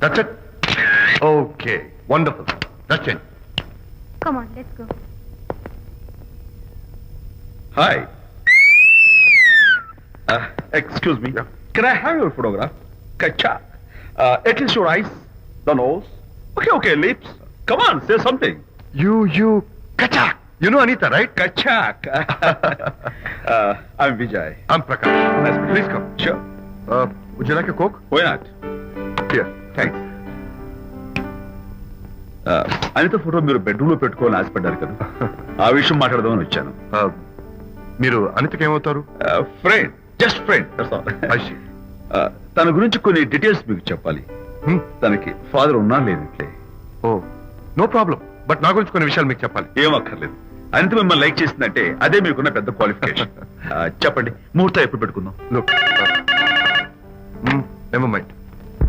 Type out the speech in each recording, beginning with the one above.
That's it? Okay, wonderful. That's it. Come on, let's go. Hi. Excuse me. Yeah. Can I have your photograph? Kacha. At least your eyes, the nose. Okay, lips. Come on, say something. You, Kachak. You know Anita, right? Kachak. I'm Vijay. I'm Prakash. Nice to meet you. Please come. Sure. Would you like a Coke? Why not? Here, thanks. Anitha photo మీరు bedroom లో పెట్టుకోవాలని ఆశపడ్డారు కదా ఆ విషయం మాట్లాడదామని వచ్చాను. మీరు అనితకి ఏమవుతారు? Friend, just friend. తన గురించి కొన్ని డీటెయిల్స్ మీకు చెప్పాలి. తనకి ఫాదర్ ఉన్నా లేదంటే. ఓ నో ప్రాబ్లం, బట్ నా గురించి కొన్ని విషయాలు మీకు చెప్పాలి. ఏం అక్కర్లేదు. అనిత మిమ్మల్ని లైక్ చేసిందంటే అదే మీకున్న పెద్ద క్వాలిఫికేషన్. చెప్పండి, ముహూర్తం ఎప్పుడు పెట్టుకుందాం? నెవర్ మైండ్,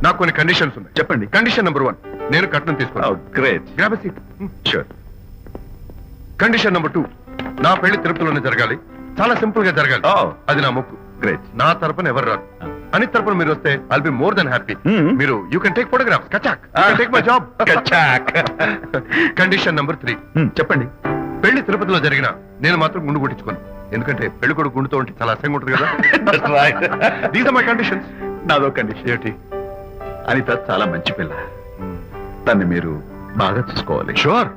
నాకు కొన్ని కండిషన్స్ ఉన్నాయి. చెప్పండి. కండిషన్ నెంబర్ 1, నేను కట్నం తీసుకున్నాను. Great. Grab seat. Sure. Condition number 2, నా పెళ్లి తిరుపతిలోనే జరగాలి. చాలా సింపుల్ గా జరగాలి. అది నా మొక్కు. గ్రేట్. నా తరపున ఎవరు రాదు. అని తరపున మీరు వస్తే I'll be more than happy. మీరు యూ కెన్ టేక్ ఫోటోగ్రాఫ్స్. కచాక్, టేక్ మై జాబ్. కచాక్. కండిషన్ నెంబర్ 3, చెప్పండి. పెళ్లి తిరుపతిలో జరిగిన నేను మాత్రం గుండు కొట్టించుకోను. ఎందుకంటే పెళ్లి కొడుకు గుండుతో ఉంటే చాలా అసహ్యంగా ఉంటుంది కదా. These are my conditions. నాదో కండిషన్ ఏంటి? అనిత చాలా మంచి పిల్ల. తన్ని మీరు బాగా చూసుకోవాలి. షూర్.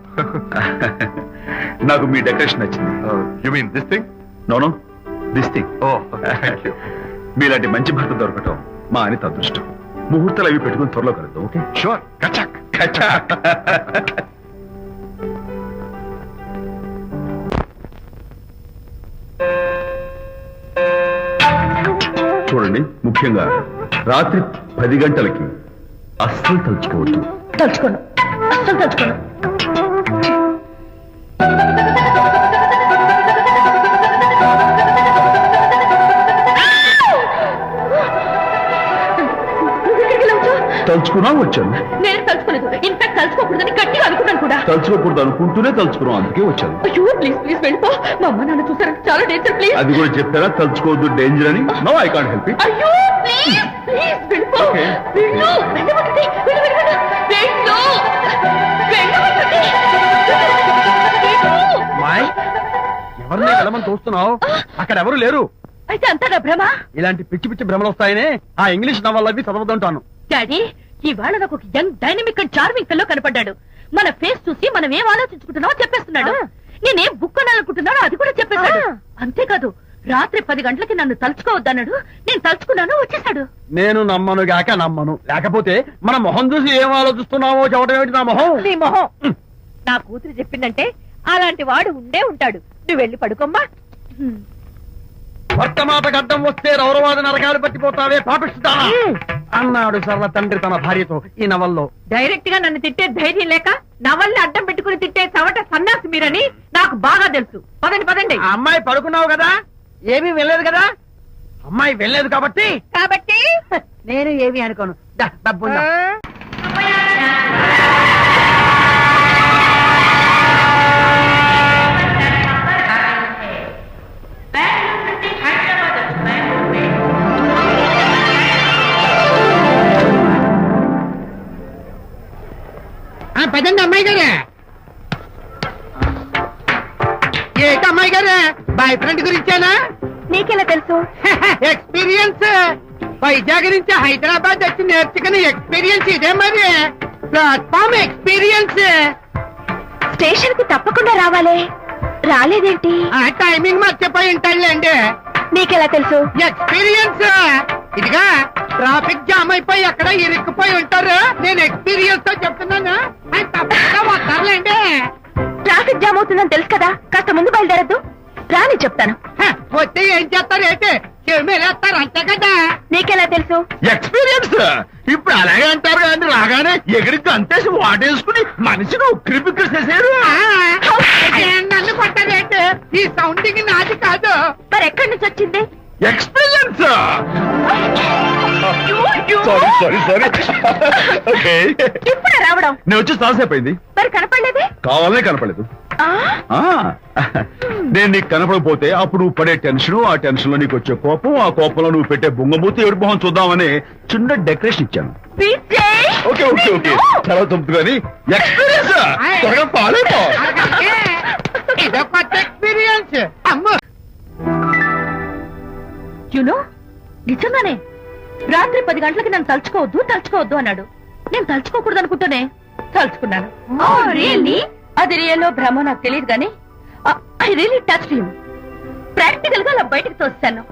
నాకు మీ డెకరేషన్ నచ్చింది. You mean this thing? No this thing. Oh thank you. మీలాంటి మంచి భర్త దొరకటం మా అనిత అదృష్టం. ముహూర్తాలు అవి పెట్టుకుని త్వరలో కలుద్దాం. ఓకే? షూర్. కచాక్. కచాక్. చూడండి, ముఖ్యంగా రాత్రి 10 గంటలకి అస్సలు తలుచుకోవద్దు. తలుచుకోను, అస్సలు తలుచుకోను. తలుచుకున్నా వచ్చాను. నేను తలుచుకోలేదు. ఇన్ఫాక్ట్ తలుచుకోకూడదని గట్టిగా అనుకున్నాను కూడా. తలుచుకోకూడదు అనుకుంటూనే తలుచుకున్నాం, అందుకే వచ్చాను. అయ్యో ప్లీజ్ ప్లీజ్ వెళ్ళిపో. మా అమ్మ నాన్న చూసారంటే చాలా డేంజర్. ప్లీజ్. అది కూడా చెప్పారా తలుచుకోవద్దు డేంజర్ అని? No, I can't help it. అయ్యో ప్లీజ్ ప్లీజ్ వెళ్ళిపో. Okay. వెళ్ళు, వెళ్ళమంటుంది. వెళ్ళు వెళ్ళు వెళ్ళు. వెళ్ళు, వెళ్ళమంటుంది. వెళ్ళు. మాయ్, ఎవరిని వెళ్ళమని చూస్తున్నావు? అక్కడ ఎవరు లేరు. అయితే అంతా నా భ్రమ. ఇలాంటి పిచ్చి పిచ్చి భ్రమలు వస్తాయనే ఆ ఇంగ్లీష్ నవల్ అవి చదవదంటాను. డాడీ, ఇవాళ నాకు ఒక young dynamic and charming fellow కనపడ్డాడు. మన ఫేస్ చూసి మనం ఏం ఆలోచించుకుంటున్నామో చెప్పేస్తున్నాడు. నేనేం బుక్ అనాలనుకుంటున్నానో అది కూడా చెప్పేశాడు. అంతేకాదు, రాత్రి 10 గంటలకి నన్ను తలుచుకోవద్దన్నాడు. నేను తలుచుకున్నాను, వచ్చేసాడు. నేను నమ్మను గాక నమ్మను. లేకపోతే మన మొహం చూసి ఏం ఆలోచిస్తున్నావో చెప్పడం ఏమిటి? నా మొహం నీ మొహం. నా కూతురు చెప్పిందంటే అలాంటి వాడు ఉండే ఉంటాడు. నువ్వు వెళ్ళి పడుకోమ్మా. భర్త మాట గడ్డం వస్తే రౌరవాద నరకాలు పట్టిపోతావే పాపిస్తానా అన్నాడు సరళ తండ్రి తన భార్యతో ఈ నవల్లో. డైరెక్ట్ గా నన్ను తిట్టే ధైర్యం లేక నవల్ని అడ్డం పెట్టుకుని తిట్టే చవట సన్యాసి మీరని నాకు బాగా తెలుసు. పదండి పదండి. ఆ అమ్మాయి పడుకున్నావు కదా, ఏమీ వెళ్ళలేదు కదా. అమ్మాయి వెళ్ళలేదు కాబట్టి నేను ఏమీ అనుకోను. డబ్బు పదండి. అమ్మాయి గారే, ఏంటి అమ్మాయి గారే, బాయ్ ఫ్రెండ్ గురించేనా? నీకెలా తెలుసు? ఎక్స్పీరియన్స్. వైజాగ్ నుంచి హైదరాబాద్ వచ్చి నేర్చుకునే ఎక్స్పీరియన్స్ ఇదే మరి. Platform experience. స్టేషన్ కి తప్పకుండా రావాలే, రాలేదేంటి? ఆ టైమింగ్ మర్చిపోయి ఉంటాడులేండి. నీకెలా తెలుసు? ఎక్స్పీరియన్స్. ఇదిగా ట్రాఫిక్ జామ్ అయిపోయి ఎక్కడ ఇరుక్కుపోయి ఉంటారు. నేను ఎక్స్పీరియన్స్ తో చెప్తున్నాను. ఆయన తప్పకుండా వస్తారులేండి. ట్రాఫిక్ జామ్ అవుతుందని తెలుసు కదా, కాస్త ముందు బయలుదేరద్దు. రాని చెప్తాను. వస్తే ఏం చేస్తారు? ఏంటి చెమేస్తారు అంతే కదా. నీకెలా తెలుసు? ఎక్స్పీరియన్స్. ఇప్పుడు అలాగే అంటారు కానీ రాగానే ఎగిరికి అంతేసి వాటేసుకుని మనిషిని ఉక్కిరి బిక్కిరి చేశారు. నన్ను కొట్టారేంటి? ఈ సౌండింగ్ నాది కాదు. మరి ఎక్కడి నుంచి వచ్చింది? ఎక్స్పీరియన్స్. ఓకే, ఇప్పుడే రావడం. నేను వచ్చి చాలాసేపు అయింది. మరి కనపడలేదే? కావాలనే కనపడలేదు. నేను నీకు కనపడకపోతే అప్పుడు నువ్వు పడే టెన్షన్, ఆ టెన్షన్ లో నీకు వచ్చే కోపం, ఆ కోపంలో నువ్వు పెట్టే బొంగమూతి ఎవరి మొహం చూద్దామని చిన్న డెకరేషన్ ఇచ్చాను. ఓకే ఓకే ఓకే చాలా తప్పు కానీ ఎక్స్పీరియన్స్ త్వరగా పాలేపో. అలాగే. ఇదో కొత్త ఎక్స్పీరియన్స్ అమ్మో. యునో నిజంగానే రాత్రి 10 గంటలకి నన్ను తలుచుకోవద్దు అన్నాడు. నేను తలుచుకోకూడదు అనుకుంటూనే తలుచుకున్నాను. అది రియల్లో భ్రమ నాకు తెలియదు కానీ I really touch him. Practical గా అలా బయటకు తోస్తాను.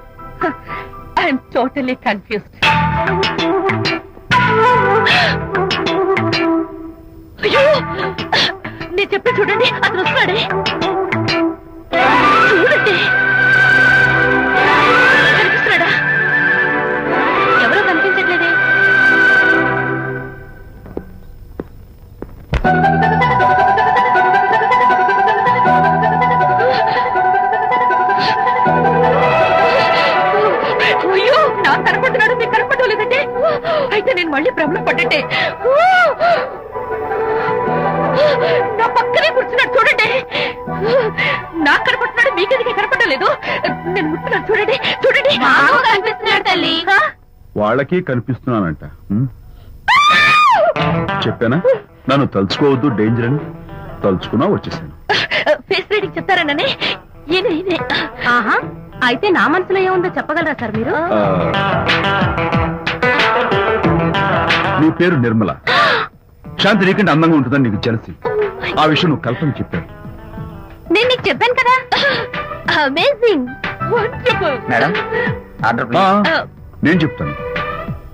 I'm totally confused. అయ్యో నేను చెప్పి చూడండి, అతను వస్తున్నాడే. చూడండి కనిపిస్తున్నాడా? ఎవరో కనిపించట్లేదే. అయ్యో నాకు కనపడుతున్నాడు, మీకు కనపడటం లేదంటే అయితే నేను మళ్ళీ భ్రమలో పడ్డంటే. నా పక్కనే కూర్చున్నాడు చూడండి. నాకు కనపడుతున్నాడు, మీకెందుకే కనపడటం లేదు? నేను ముట్టున్నాను చూడండి చూడండి. కనిపిస్తున్నాడు తల్లి. వాళ్ళకి కనిపిస్తున్నానంట. చెప్పానా నన్ను తలుచుకోవద్దు డేంజర్ అని. తలుచుకున్నా వచ్చేసాను. ఫేస్ రీడింగ్ చెప్తారననే. ఆహా అయితే నా మనసులో ఏముందో చెప్పగలరా సార్ మీరు? నీ పేరు నిర్మల. శాంతి నీకంటే అందంగా ఉంటుందని నీకు తెలిసి ఆ విషయం నువ్వు కల్పన చెప్పాను. నేను నీకు చెప్పాను కదా. Amazing wonderful. మేడం ఆర్డర్ ఆ, ప్లీజ్. నేను చెప్తాను.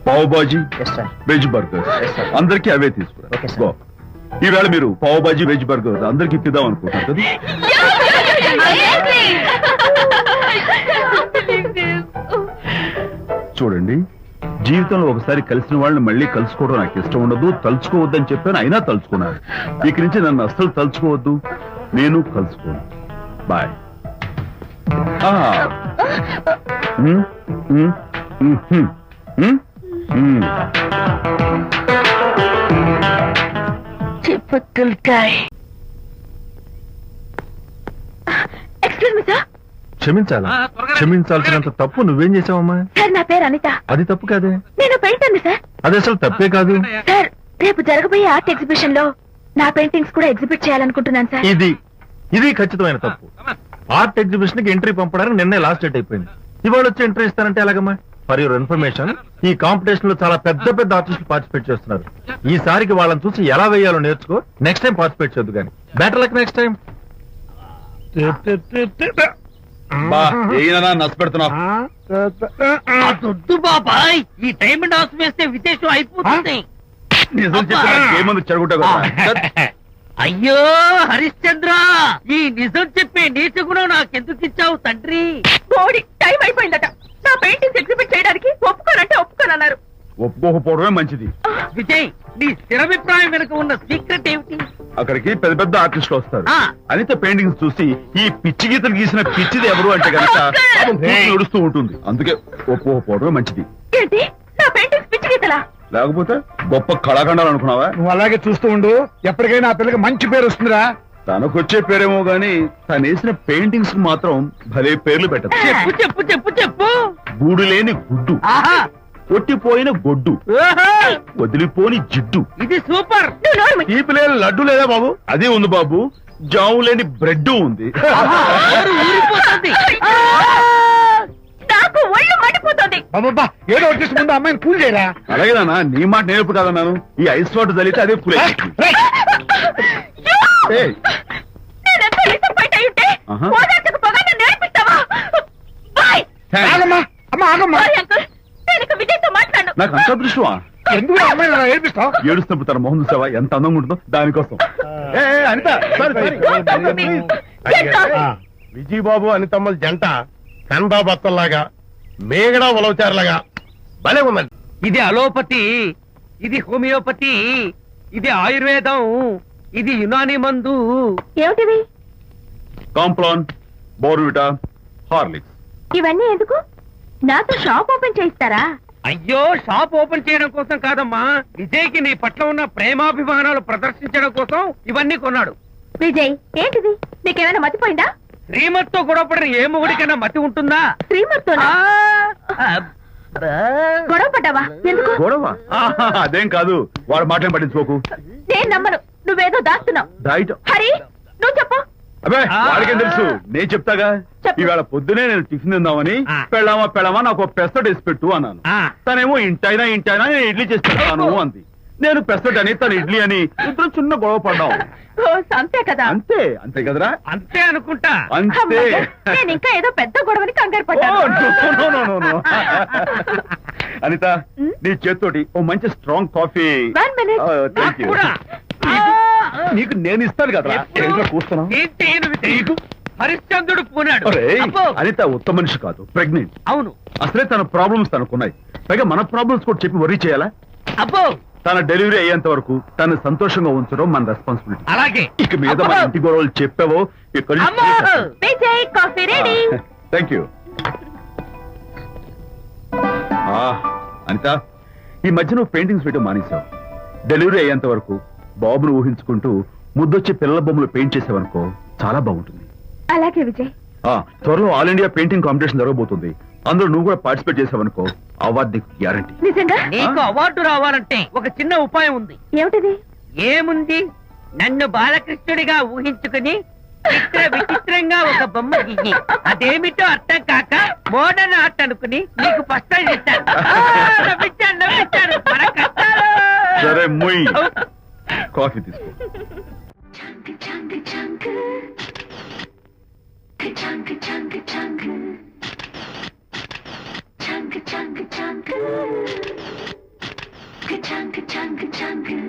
Pav bhaji yes sir. Veg burger Yes, sir. అందరికీ అవే తీసుకురా. Okay, sir. గో. ఈవేళ మీరు పావ్ బాజీ వెజ్ బర్గర్ అందరికీ ఇద్దాం అనుకుంటారు కదా. చూడండి జీవితంలో ఒకసారి కలిసిన వాళ్ళని మళ్ళీ కలుసుకోవడం నాకు ఇష్టం ఉండదు. తలుచుకోవద్దని చెప్పాను, అయినా తలుచుకున్నాను. ఇక నుంచి నన్ను అస్సలు తలుచుకోవద్దు, నేను కలుసుకోను. Bye. Typical guy. Excuse me sir. క్షమించాలా? క్షమించాల్సినంత తప్పు నువ్వేం చేసావమ్మా? సార్ నా పేరు అనిత. అది తప్పు కాదే. నేను పెయింటర్ని సార్. అది అసలు తప్పే కాదు. సార్ రేపు జరగబోయే ఆర్ట్ ఎగ్జిబిషన్ లో నా పెయింటింగ్స్ కూడా ఎగ్జిబిట్ చేయాలనుకుంటున్నాను సార్. ఇది ఖచ్చితమైన తప్పు. ఆర్ట్ ఎగ్జిబిషన్ కి ఎంట్రీ పంపడానికి నిన్నే లాస్ట్ డేట్ అయిపోయింది. ఇవాళ వచ్చి ఎంట్రీ ఇస్తానంటే ఎలాగమ్మా? ఫర్ యువర్ ఇన్ఫర్మేషన్, ఈ కాంపిటీషన్ లో చాలా పెద్ద పెద్ద ఆర్టిస్టులు పార్టిసిపేట్ చేస్తున్నారు. ఈసారికి వాళ్ళని చూసి ఎలా వేయాలో నేర్చుకో. నెక్స్ట్ టైం పార్టిసిపేట్ చేయొద్దు కానీ. Better luck next time. నష్టపెడుతున్నావు. దొద్దు బాబాయ్, ఈ డైమండ్ హౌస్ వేస్తే విదేశం అయిపోతుంది. నిజం చెప్పిన ఏమంది చెడగొట్టా కదా. అయ్యో హరిశ్చంద్ర, ఈ నిజం చెప్పే నీచ గుణం నాకెందుకు ఇచ్చావు తండ్రి? బోడి టైం అయిపోయిందట. నా పెయింటింగ్స్ ఎగ్జిబిట్ చేయడానికి ఒప్పుకోనంటే ఒప్పుకోనన్నారు. ఒప్పుకోకపోవడమే మంచిది. విజయ్, నీ స్థిరాభిప్రాయం వెనుక ఉన్న సీక్రెట్ ఏమిటి? అక్కడికి పెద్ద పెద్ద ఆర్టిస్టులు వస్తారు. ఆ. అనిత పెయింటింగ్స్ చూసి ఈ పిచ్చి గీతలు గీసిన పిచ్చిది ఎవరు అంటే కనుక నడుస్తూ ఉంటుంది. అందుకే ఒప్పుకోకపోవడమే మంచిది. ఏంటి నా పెయింటింగ్స్ పిచ్చి గీతలా? లేకపోతే గొప్ప కళాఖండాలు అనుకున్నావా? నువ్వు అలాగే చూస్తూ ఉండు, ఎప్పటికైనా ఆ పిల్లకి మంచి పేరు వస్తుందిరా. తనకొచ్చే పేరేమో గాని తను వేసిన పెయింటింగ్స్ మాత్రం భలే పేర్లు పెట్టదు. చెప్పు చెప్పు చెప్పు చెప్పు. గూడు లేని గుడ్డు, ఆహా, కొట్టిపోయిన గొడ్డు, ఓహో, వదిలిపోని జిడ్డు, ఇది సూపర్. నువ్వు నోరు మూయి. తీపి లేని లడ్డు లేదా బాబు? అదే ఉంది బాబు. జాము లేని బ్రెడ్ ఉంది. ఆహా, నోరు ఊరిపోతుంది. నాకు ఒళ్ళు మండిపోతుంది. బాబా ఏదో వచ్చేసి ముందు అమ్మాయిని కూల్ చేయరా. అలాగే నాన్న, నీ మాట నేర్పు కాదన్నాను. ఈ ఐస్ వాటర్ చలితే అదే ఫుల్. నేనెంత డిసప్పాయింట్ అయి ఉంటే ఆహా. ఓదార్చకపోగా నన్ను నేర్పిస్తావా? బాయ్. ఆగమ్మా అమ్మా ఆగమ్మా. సారీ అంకుల్, నేను ఇక విజయ్తో మాట్లాడను. నాకు అంత దృష్టమా? ఎందుకు ఆ అమ్మాయిని అలా ఏడిపిస్తావు? ఏడుస్తున్నప్పుడు తన మొహం చూసావా ఎంత అందంగా ఉంటుందో? దానికోసం. Anitha sorry, sorry. Don't talk to me. Get lost. ఆ, విజయబాబు అనితమ్మల జంట కన్బా బత్తల్లాగా మేగడా ఉలవచారులాగా భలే ఉన్నది. ఇది అలోపతి, ఇది హోమియోపతి, ఇది ఆయుర్వేదం, ఇది యునాని మందు. ఏమిటివి? Complan, Bournvita, Horlicks. ఇవన్నీ ఎందుకు? నాతో షాప్ ఓపెన్ చేయిస్తారా? అయ్యో, షాప్ ఓపెన్ చేయడం కోసం కాదమ్మా, విజయ్కి నీ పట్ల ఉన్న ప్రేమాభిమానాలు ప్రదర్శించడం కోసం ఇవన్నీ కొన్నాడు. విజయ్ ఏంటిది? నీకేమైనా మతిపోయిందా? శ్రీమతితో గొడవపడిన ఏ మొగుడికైనా మతి ఉంటుందా? శ్రీమతితో ఆ, ఆ, గొడవ పడ్డావా ఎందుకు గొడవ ఆహా, అదేం కాదు వాడు మాటలు పట్టించుకోకు. నేను నమ్మను నువ్వేదో దాస్తున్నావు డైట్ హరి నువ్వు చెప్పు అబ్బే వాడికేం తెలుసు, నేను చెప్తాగా. చెప్పు. ఈవేళ పొద్దునే నేను టిఫిన్ తిందామని పెళ్ళామా నాకు పెసరట్ వేసి పెట్టు అన్నాను. తనేమో ఇంటైనా నేను ఇడ్లీ చేసి పెడతాను అంది. నేను పెసరట్ అని తను ఇడ్లీ అని ఇద్దరు చిన్న గొడవ పడ్డాం. ఓ, అంతే కదా అంతే అంతే కదరా, అంతే అనుకుంటా. అంతే. అమ్మయ్య, నేను ఇంకా ఏదో పెద్ద గొడవని కంగారు ఓ, పడ్డాను no, no, no, no. Anitha నీ చేత్తోటి ఓ మంచి strong coffee. 1 minute. Thank you. కూడా. నీకు నేను ఇస్తాను కదా, ఏంటో కూస్తున్నావు. ఏంటి ఈయన హరిశ్చంద్రుడు పూనాడు. ఒరేయ్, అబ్బో. అనిత ఉత్తమ మనిషి కాదు, ప్రెగ్నెంట్. అవును. అసలే తన ప్రాబ్లమ్స్ తనకున్నాయి, పైగా మన ప్రాబ్లమ్స్ కూడా చెప్పి వరీ చేయాలా? అబ్బో తన డెలివరీ అయ్యేంత వరకు తను సంతోషంగా ఉంచడం మన రెస్పాన్సిబిలిటీ. అలాగే. ఇక మీద మన ఇంటి గొడవలు చెప్పావో ఇక్కడ అమ్మో. Vijay coffee ready thank you. Anitha, ఈ మధ్య నువ్వు పెయింటింగ్స్ వేయడం మానేశావు. డెలివరీ అయ్యేంత వరకు బాబును ఊహించుకుంటూ ముద్దొచ్చి పిల్లల బొమ్మలు పెయింట్ చేసావనుకో చాలా బాగుంటుంది. అలాగే విజయ్ త్వరలో ఆల్ ఇండియా పెయింటింగ్ కాంపిటీషన్ జరగబోతుంది. అందులో నువ్వు కూడా పార్టిసిపేట్ చేసావనుకో అవార్డు నీకు గ్యారంటీ. నిజంగా నీకు అవార్డు రావాలంటే ఒక చిన్న ఉపాయం ఉంది. ఏమిటిది ఏముంది, నన్ను బాలకృష్ణుడిగా ఊహించుకుని విచిత్రంగా ఒక బొమ్మ గీయి. అదేమిటో అర్థం కాక మోడర్న్ ఆర్ట్ అనుకుని నీకు ఫస్ట్ ప్రైజ్ ఇస్తాను. నవ్వించాను మన కష్టాలు. సరే మొయ్, కాఫీ తీసుకో. Chunk, chunk, chunk.